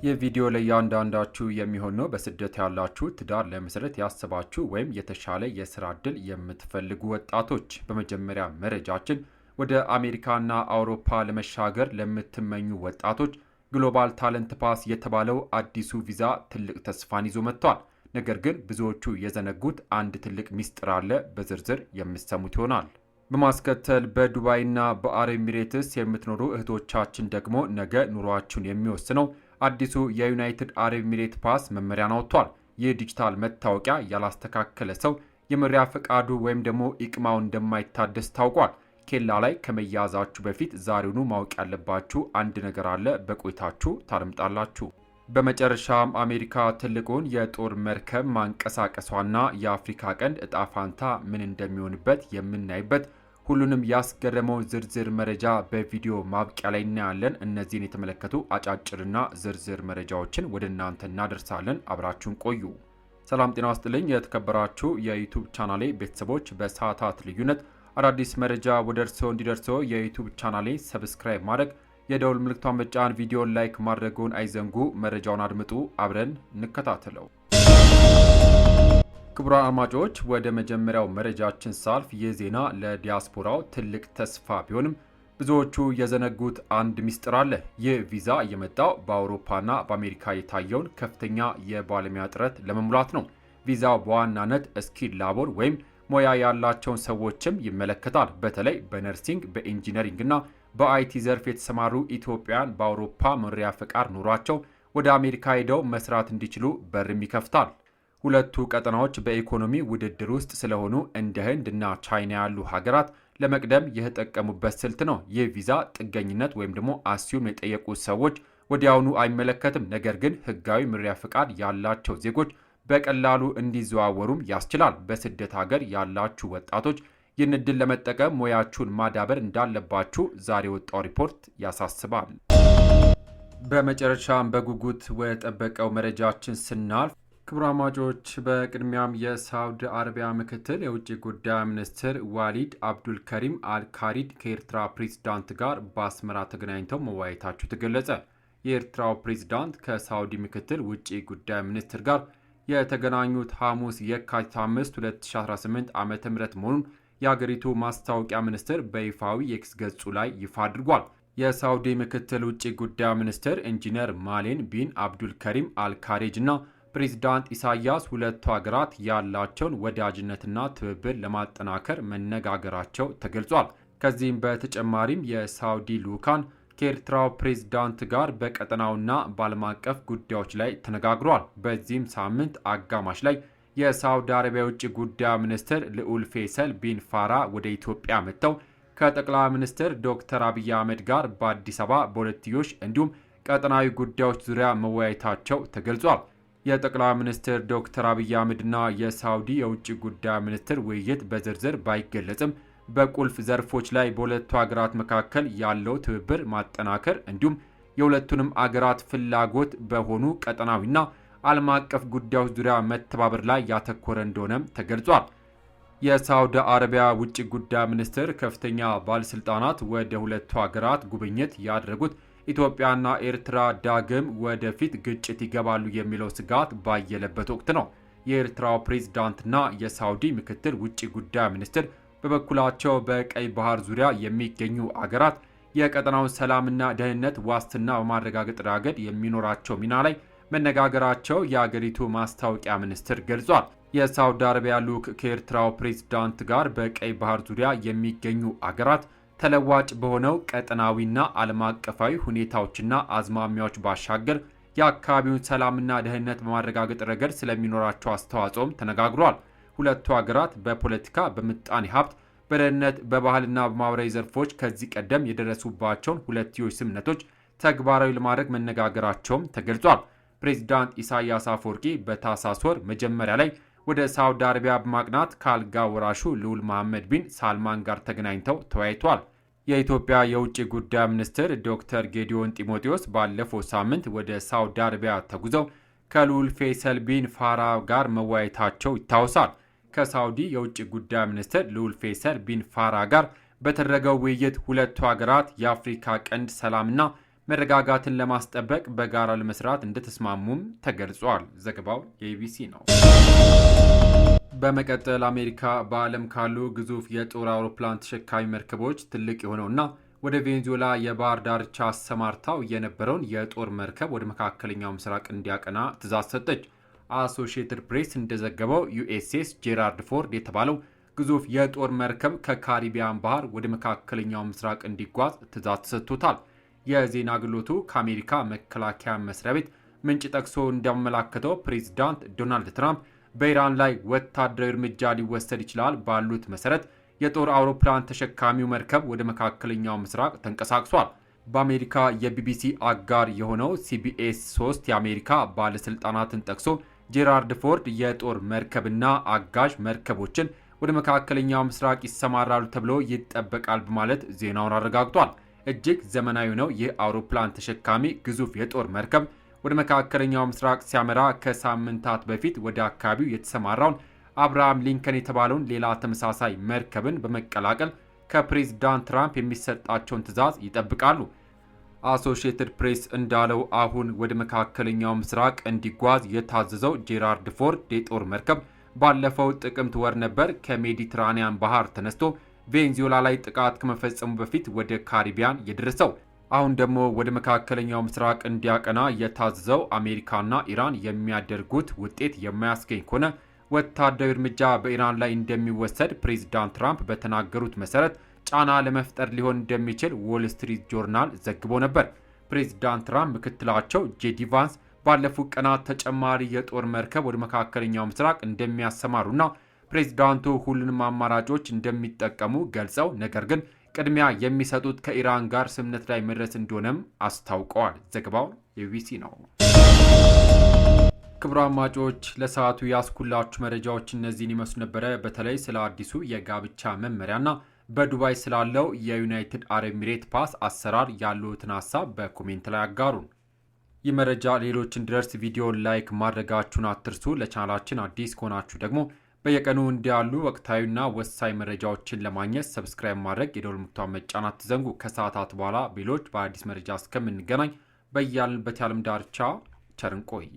የቪዲዮ ላይ ያንዳንዳችሁ የሚሆን ነው። በስደት ያላችሁ ትዳር ለመሰረት ያስባችሁ ወይም የተሻለ የስራ ዕድል የምትፈልጉ ወጣቶች በመጀመሪያ መረጃችን ወደ አሜሪካና አውሮፓ ለመሻገር ለምትመኙ ወጣቶች ግሎባል ታለንት ፓስ የተባለው አዲሱ ቪዛ ትልቅ ተስፋን ይዞ መጥቷል። ነገር ግን ብዙዎቹ የዘነጉት አንድ ትልቅ ሚስጥር አለ። በዝርዝር የምትሰሙት ይሆናል። በማስከተል በዱባይና በአረብ ኤሚሬትስ የምትኖሩ እህቶቻችን ደግሞ ነገ ኑሯችሁን የሚወስነው አዲሱ የዩናይትድ አረብ ኤሚሬት ፓስ መመሪያን አውጥቷል። ይህ ዲጂታል መታወቂያ ያላስተካከለ ሰው የመኖሪያ ፈቃዱ ወይም ደግሞ ኢቅማው እንደማይታደስ ታውቋል። ኬላ ላይ ከመያዛችሁ በፊት ዛሬውኑ ማወቅ ያለባችሁ አንድ ነገር አለ። በቆይታችሁ ታደምጣላችሁ። በመጨረሻም አሜሪካ ትልቁን የጦር መርከብ ማንቀሳቀሷና የአፍሪካ ቀንድ እጣ ፋንታ ምን እንደሚሆንበት የምናይበት ሁሉንም ያስገረመው ዝርዝር መረጃ በቪዲዮ ማብቂያ ላይ እናያለን። እነዚህን የተመለከቱ አጫጭርና ዝርዝር መረጃዎችን ወደ እናንተ እናደርሳለን። አብራችሁን ቆዩ። ሰላም ጤና ይስጥልኝ። የተከበራችሁ የዩቲዩብ ቻናሌ ቤተሰቦች በሰዓታት ልዩነት አዳዲስ መረጃ ወደ እርስዎ እንዲደርሰው የዩቲዩብ ቻናሌ ሰብስክራይብ ማድረግ የደውል ምልክቷን መጫን ቪዲዮን ላይክ ማድረጉን አይዘንጉ። መረጃውን አድምጡ፣ አብረን እንከታተለው። ክቡራን አድማጮች ወደ መጀመሪያው መረጃችን ሳልፍ ይህ ዜና ለዲያስፖራው ትልቅ ተስፋ ቢሆንም ብዙዎቹ የዘነጉት አንድ ሚስጥር አለ። ይህ ቪዛ የመጣው በአውሮፓና በአሜሪካ የታየውን ከፍተኛ የባለሙያ እጥረት ለመሙላት ነው። ቪዛው በዋናነት ስኪል ላቦር ወይም ሙያ ያላቸውን ሰዎችም ይመለከታል። በተለይ በነርሲንግ፣ በኢንጂነሪንግና በአይቲ ዘርፍ የተሰማሩ ኢትዮጵያውያን በአውሮፓ መኖሪያ ፈቃድ ኑሯቸው ወደ አሜሪካ ሄደው መስራት እንዲችሉ በርም ይከፍታል። ሁለቱ ቀጠናዎች በኢኮኖሚ ውድድር ውስጥ ስለሆኑ እንደ ህንድ እና ቻይና ያሉ ሀገራት ለመቅደም የተጠቀሙበት ስልት ነው። ይህ ቪዛ ጥገኝነት ወይም ደግሞ አሲዩም የጠየቁ ሰዎች ወዲያውኑ አይመለከትም። ነገር ግን ህጋዊ መኖሪያ ፈቃድ ያላቸው ዜጎች በቀላሉ እንዲዘዋወሩም ያስችላል። በስደት ሀገር ያላችሁ ወጣቶች ይህን ዕድል ለመጠቀም ሙያችሁን ማዳበር እንዳለባችሁ ዛሬ የወጣው ሪፖርት ያሳስባል። በመጨረሻም በጉጉት ወደ ጠበቀው መረጃችን ስናልፍ ክቡራን አድማጮች በቅድሚያም የሳውዲ አረቢያ ምክትል የውጭ ጉዳይ ሚኒስትር ዋሊድ አብዱልከሪም አልካሪድ ከኤርትራ ፕሬዝዳንት ጋር በአስመራ ተገናኝተው መወያየታቸው ተገለጸ። የኤርትራው ፕሬዝዳንት ከሳውዲ ምክትል ውጭ ጉዳይ ሚኒስትር ጋር የተገናኙት ሐሙስ የካቲት 5 2018 ዓ.ም መሆኑን የአገሪቱ ማስታወቂያ ሚኒስትር በይፋዊ የኤክስ ገጹ ላይ ይፋ አድርጓል። የሳውዲ ምክትል ውጭ ጉዳይ ሚኒስትር ኢንጂነር ማሌን ቢን አብዱልከሪም አልካሬጅ እና ፕሬዝዳንት ኢሳያስ ሁለቱ ሀገራት ያላቸውን ወዳጅነትና ትብብር ለማጠናከር መነጋገራቸው ተገልጿል። ከዚህም በተጨማሪም የሳውዲ ልዑካን ከኤርትራው ፕሬዝዳንት ጋር በቀጠናውና በዓለም አቀፍ ጉዳዮች ላይ ተነጋግሯል። በዚህም ሳምንት አጋማሽ ላይ የሳውዲ አረቢያ ውጭ ጉዳይ ሚኒስትር ልዑል ፌሰል ቢን ፋራ ወደ ኢትዮጵያ መጥተው ከጠቅላይ ሚኒስትር ዶክተር አብይ አህመድ ጋር በአዲስ አበባ በሁለትዮሽ እንዲሁም ቀጠናዊ ጉዳዮች ዙሪያ መወያየታቸው ተገልጿል። የጠቅላይ ሚኒስትር ዶክተር አብይ አህመድና የሳውዲ የውጭ ጉዳይ ሚኒስትር ውይይት በዝርዝር ባይገለጽም በቁልፍ ዘርፎች ላይ በሁለቱ ሀገራት መካከል ያለው ትብብር ማጠናከር እንዲሁም የሁለቱንም አገራት ፍላጎት በሆኑ ቀጠናዊና ዓለም አቀፍ ጉዳዮች ዙሪያ መተባበር ላይ ያተኮረ እንደሆነም ተገልጿል። የሳውዲ አረቢያ ውጭ ጉዳይ ሚኒስትር ከፍተኛ ባለስልጣናት ወደ ሁለቱ ሀገራት ጉብኝት ያደረጉት ኢትዮጵያና ኤርትራ ዳግም ወደፊት ግጭት ይገባሉ የሚለው ስጋት ባየለበት ወቅት ነው። የኤርትራው ፕሬዝዳንትና የሳውዲ ምክትል ውጭ ጉዳይ ሚኒስትር በበኩላቸው በቀይ ባህር ዙሪያ የሚገኙ አገራት የቀጠናውን ሰላምና ደህንነት ዋስትና በማረጋገጥ ረገድ የሚኖራቸው ሚና ላይ መነጋገራቸው የአገሪቱ ማስታወቂያ ሚኒስትር ገልጿል። የሳውዲ አረቢያ ልዑክ ከኤርትራው ፕሬዝዳንት ጋር በቀይ ባህር ዙሪያ የሚገኙ አገራት ተለዋጭ በሆነው ቀጠናዊና ዓለም አቀፋዊ ሁኔታዎችና አዝማሚያዎች ባሻገር የአካባቢውን ሰላምና ደህንነት በማረጋገጥ ረገድ ስለሚኖራቸው አስተዋጽኦም ተነጋግሯል። ሁለቱ ሀገራት በፖለቲካ፣ በምጣኔ ሀብት፣ በደህንነት፣ በባህልና በማህበራዊ ዘርፎች ከዚህ ቀደም የደረሱባቸውን ሁለትዮሽ ስምምነቶች ተግባራዊ ለማድረግ መነጋገራቸውም ተገልጿል። ፕሬዚዳንት ኢሳያስ አፈወርቂ በታህሳስ ወር መጀመሪያ ላይ ወደ ሳውዲ አረቢያ በማቅናት ከአልጋ ወራሹ ልዑል መሐመድ ቢን ሳልማን ጋር ተገናኝተው ተወያይተዋል። የኢትዮጵያ የውጭ ጉዳይ ሚኒስትር ዶክተር ጌዲዮን ጢሞቴዎስ ባለፈው ሳምንት ወደ ሳውዲ አረቢያ ተጉዘው ከልዑል ፌሰል ቢን ፋራ ጋር መወያየታቸው ይታወሳል። ከሳውዲ የውጭ ጉዳይ ሚኒስትር ልዑል ፌሰል ቢን ፋራ ጋር በተደረገው ውይይት ሁለቱ ሀገራት የአፍሪካ ቀንድ ሰላምና መረጋጋትን ለማስጠበቅ በጋራ ለመስራት እንደተስማሙም ተገልጿል። ዘገባው የኢቢሲ ነው። በመቀጠል አሜሪካ በዓለም ካሉ ግዙፍ የጦር አውሮፕላን ተሸካሚ መርከቦች ትልቅ የሆነውና ወደ ቬኔዙዌላ የባህር ዳርቻ አሰማርታው የነበረውን የጦር መርከብ ወደ መካከለኛው ምስራቅ እንዲያቀና ትዕዛዝ ሰጠች። አሶሺየትድ ፕሬስ እንደዘገበው ዩኤስኤስ ጄራርድ ፎርድ የተባለው ግዙፍ የጦር መርከብ ከካሪቢያን ባህር ወደ መካከለኛው ምስራቅ እንዲጓዝ ትዕዛዝ ተሰጥቶታል። የዜና አገልግሎቱ ከአሜሪካ መከላከያ መስሪያ ቤት ምንጭ ጠቅሶ እንዳመላከተው ፕሬዚዳንት ዶናልድ ትራምፕ በኢራን ላይ ወታደራዊ እርምጃ ሊወሰድ ይችላል ባሉት መሰረት የጦር አውሮፕላን ተሸካሚው መርከብ ወደ መካከለኛው ምስራቅ ተንቀሳቅሷል። በአሜሪካ የቢቢሲ አጋር የሆነው ሲቢኤስ 3 የአሜሪካ ባለስልጣናትን ጠቅሶ ጄራርድ ፎርድ የጦር መርከብና አጋዥ መርከቦችን ወደ መካከለኛው ምስራቅ ይሰማራሉ ተብሎ ይጠበቃል በማለት ዜናውን አረጋግጧል። እጅግ ዘመናዊ ነው ይህ አውሮፕላን ተሸካሚ ግዙፍ የጦር መርከብ ወደ መካከለኛው ምስራቅ ሲያመራ ከሳምንታት በፊት ወደ አካባቢው የተሰማራውን አብርሃም ሊንከን የተባለውን ሌላ ተመሳሳይ መርከብን በመቀላቀል ከፕሬዝዳንት ትራምፕ የሚሰጣቸውን ትዕዛዝ ይጠብቃሉ። አሶሺየትድ ፕሬስ እንዳለው አሁን ወደ መካከለኛው ምስራቅ እንዲጓዝ የታዘዘው ጄራርድ ፎርድ የጦር መርከብ ባለፈው ጥቅምት ወር ነበር ከሜዲትራኒያን ባህር ተነስቶ ቬኔዙዌላ ላይ ጥቃት ከመፈጸሙ በፊት ወደ ካሪቢያን የደረሰው። አሁን ደግሞ ወደ መካከለኛው ምስራቅ እንዲያቀና የታዘዘው አሜሪካና ኢራን የሚያደርጉት ውጤት የማያስገኝ ከሆነ ወታደራዊ እርምጃ በኢራን ላይ እንደሚወሰድ ፕሬዚዳንት ትራምፕ በተናገሩት መሰረት ጫና ለመፍጠር ሊሆን እንደሚችል ዎል ስትሪት ጆርናል ዘግቦ ነበር። ፕሬዚዳንት ትራምፕ ምክትላቸው ጄዲ ቫንስ ባለፉት ቀናት ተጨማሪ የጦር መርከብ ወደ መካከለኛው ምስራቅ እንደሚያሰማሩና ፕሬዚዳንቱ ሁሉንም አማራጮች እንደሚጠቀሙ ገልጸው ነገር ግን ቅድሚያ የሚሰጡት ከኢራን ጋር ስምምነት ላይ መድረስ እንደሆነም አስታውቀዋል። ዘገባው የቢቢሲ ነው። ክቡራን አድማጮች ለሰዓቱ ያስኩላችሁ መረጃዎች እነዚህን ይመስሉ ነበረ። በተለይ ስለ አዲሱ የጋብቻ መመሪያና በዱባይ ስላለው የዩናይትድ አረብ ኤሚሬት ፓስ አሰራር ያሉትን ሀሳብ በኮሜንት ላይ አጋሩን። ይህ መረጃ ሌሎች እንዲደርስ ቪዲዮን ላይክ ማድረጋችሁን አትርሱ። ለቻናላችን አዲስ ከሆናችሁ ደግሞ በየቀኑ እንዲያሉ ወቅታዊና ወሳኝ መረጃዎችን ለማግኘት ሰብስክራይብ ማድረግ የደወል ምልክቱን መጫን አትዘንጉ። ከሰዓታት በኋላ ሌሎች በአዲስ መረጃ እስከምንገናኝ በያልንበት የዓለም ዳርቻ ቸር እንቆይ።